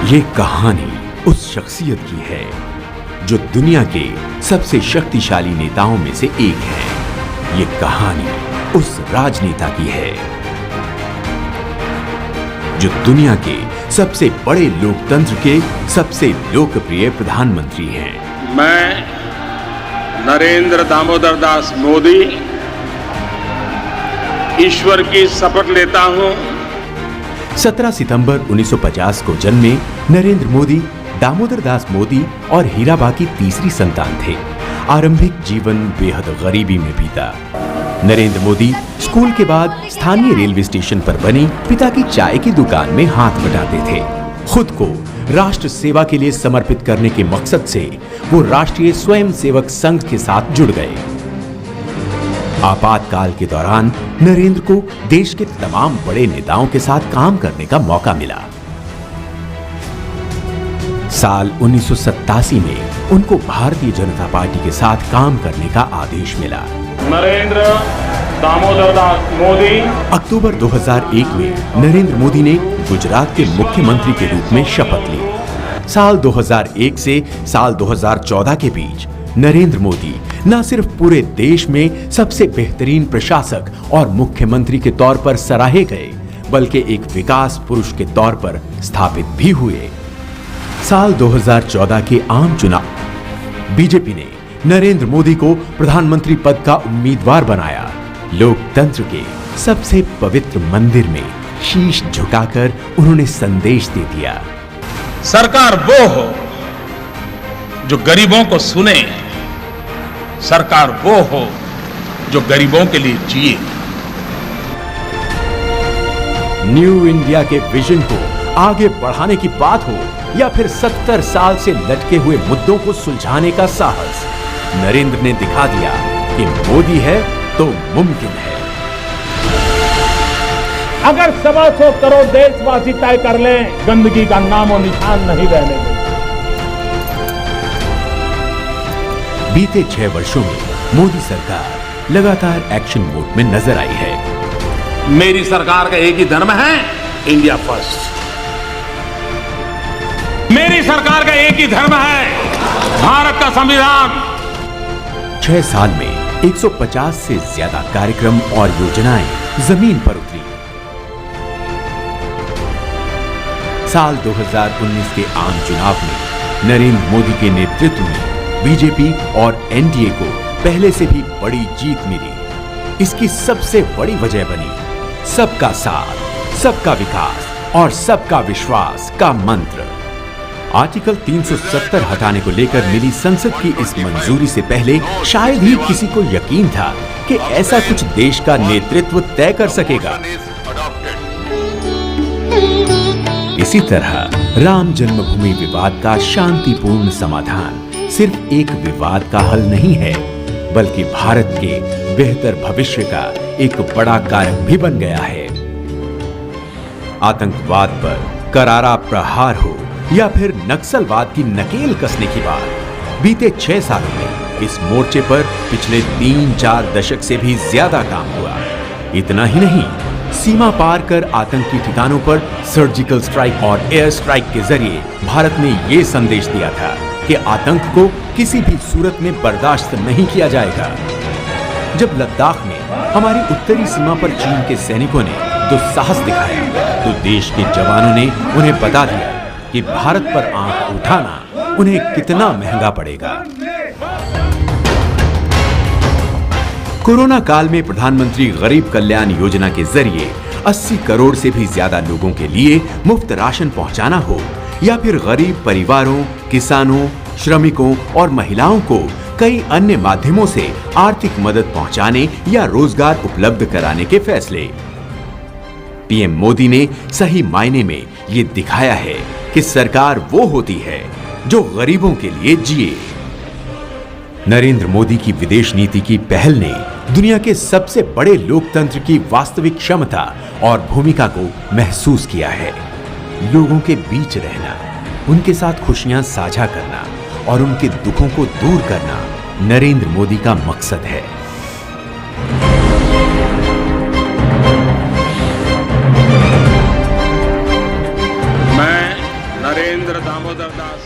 ये कहानी उस शख्सियत की है जो दुनिया के सबसे शक्तिशाली नेताओं में से एक है। ये कहानी उस राजनेता की है जो दुनिया के सबसे बड़े लोकतंत्र के सबसे लोकप्रिय प्रधानमंत्री हैं। मैं नरेंद्र दामोदर दास मोदी ईश्वर की शपथ लेता हूं। 17 सितंबर 1950 को जन्मे नरेंद्र मोदी दामोदर दास मोदी और हीराबा की तीसरी संतान थे। आरंभिक जीवन बेहद गरीबी में बीता। नरेंद्र मोदी स्कूल के बाद स्थानीय रेलवे स्टेशन पर बनी पिता की चाय की दुकान में हाथ बटाते थे। खुद को राष्ट्र सेवा के लिए समर्पित करने के मकसद से वो राष्ट्रीय स्वयंसेवक संघ के साथ जुड़ गए। आपातकाल के दौरान नरेंद्र को देश के तमाम बड़े नेताओं के साथ काम करने का मौका मिला। साल 1987 में उनको भारतीय जनता पार्टी के साथ काम करने का आदेश मिला। नरेंद्र दामोदर दास मोदी। अक्टूबर 2001 में नरेंद्र मोदी ने गुजरात के मुख्यमंत्री के रूप में शपथ ली। साल 2001 से साल 2014 के बीच नरेंद्र मोदी न सिर्फ पूरे देश में सबसे बेहतरीन प्रशासक और मुख्यमंत्री के तौर पर सराहे गए, बल्कि एक विकास पुरुष के तौर पर स्थापित भी हुए। साल 2014 के आम चुनाव बीजेपी ने नरेंद्र मोदी को प्रधानमंत्री पद का उम्मीदवार बनाया। लोकतंत्र के सबसे पवित्र मंदिर में शीश झुकाकर उन्होंने संदेश दे दिया, सरकार वो हो जो गरीबों को सुने, सरकार वो हो जो गरीबों के लिए जिए। न्यू इंडिया के विजन को आगे बढ़ाने की बात हो या फिर 70 साल से लटके हुए मुद्दों को सुलझाने का साहस, नरेंद्र ने दिखा दिया कि मोदी है तो मुमकिन है। अगर 125 करोड़ देशवासी तय कर लें, गंदगी का नामो निशान नहीं रहने देंगे। बीते 6 वर्षों में मोदी सरकार लगातार एक्शन मोड में नजर आई है। मेरी सरकार का एक ही धर्म है, इंडिया फर्स्ट। मेरी सरकार का एक ही धर्म है, भारत का संविधान। 6 साल में 150 से ज्यादा कार्यक्रम और योजनाएं जमीन पर उतरी। साल 2019 के आम चुनाव में नरेंद्र मोदी के नेतृत्व में बीजेपी और एनडीए को पहले से भी बड़ी जीत मिली। इसकी सबसे बड़ी वजह बनी सबका साथ, सबका विकास और सबका विश्वास का मंत्र। आर्टिकल 370 हटाने को लेकर मिली संसद की इस मंजूरी से पहले शायद ही किसी को यकीन था कि ऐसा कुछ देश का नेतृत्व तय कर सकेगा। इसी तरह राम जन्मभूमि विवाद का शांतिपूर्ण समाधान सिर्फ एक विवाद का हल नहीं है, बल्कि भारत के बेहतर भविष्य का एक बड़ा कारक भी बन गया है। आतंकवाद पर करारा प्रहार हो या फिर नक्सलवाद की नकेल कसने की बात, बीते 6 सालों में इस मोर्चे पर पिछले 3-4 दशक से भी ज्यादा काम हुआ। इतना ही नहीं, सीमा पार कर आतंकी ठिकानों पर सर्जिकल स्ट्राइक और एयर स्ट्राइक के जरिए भारत ने ये संदेश दिया था कि आतंक को किसी भी सूरत में बर्दाश्त नहीं किया जाएगा। जब लद्दाख में हमारी उत्तरी सीमा पर चीन के सैनिकों ने दुस्साहस दिखाया, तो देश के जवानों ने उन्हें बता दिया कि भारत पर आंख उठाना उन्हें कितना महंगा पड़ेगा। कोरोना काल में प्रधानमंत्री गरीब कल्याण योजना के जरिए 80 करोड़ से भी ज्यादा लोगों के लिए मुफ्त राशन पहुंचाना हो या फिर गरीब परिवारों, किसानों, श्रमिकों और महिलाओं को कई अन्य माध्यमों से आर्थिक मदद पहुंचाने या रोजगार उपलब्ध कराने के फैसले, पीएम मोदी ने सही मायने में ये दिखाया है कि सरकार वो होती है जो गरीबों के लिए जिए। नरेंद्र मोदी की विदेश नीति की पहल ने दुनिया के सबसे बड़े लोकतंत्र की वास्तविक क्षमता और भूमिका को महसूस किया है। लोगों के बीच रहना, उनके साथ खुशियां साझा करना और उनके दुखों को दूर करना नरेंद्र मोदी का मकसद है। नरेंद्र दामोदर दास